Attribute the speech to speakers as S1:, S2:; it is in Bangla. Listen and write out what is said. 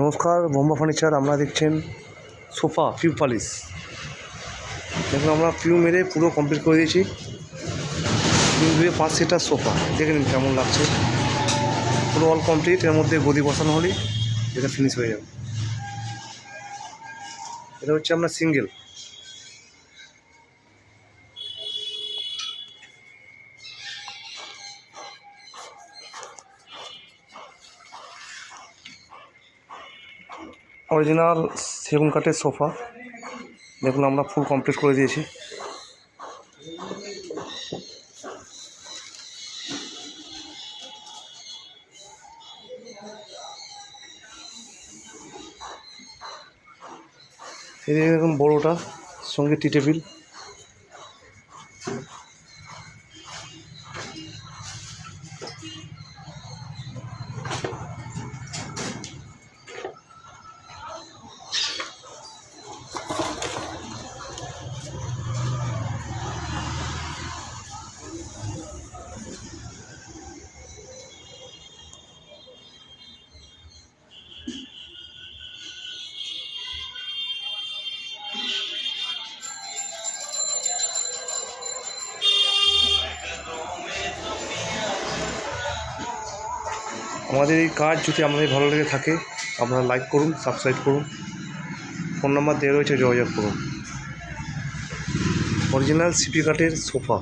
S1: নমস্কার, বোম্বা ফার্নিচার। আমরা দেখছেন সোফা পিউ পালিশ। দেখুন, আমরা পিউ মেরে পুরো কমপ্লিট করে দিয়েছি। পিউ দিয়ে 5 সিটার সোফা দেখে নিন কেমন লাগছে। পুরো অল কমপ্লিট। এর মধ্যে গদি বসানো হলেই এটা ফিনিশ হয়ে যাবে। এটা হচ্ছে আপনার সিঙ্গেল। অরিজিনাল সেগুন কাঠের সোফা। দেখুন, আমরা ফুল কমপ্লিট করে দিয়েছি। এদিকে দেখুন বড়োটা, সঙ্গে টি টেবিল। আমাদের এই কাজ যদি আপনাদের ভালো লেগে থাকে, আপনারা লাইক করুন, সাবস্ক্রাইব করুন। ফোন নাম্বার দেওয়া রয়েছে, যোগাযোগ করুন। অরিজিনাল সিপি কাঠের সোফা।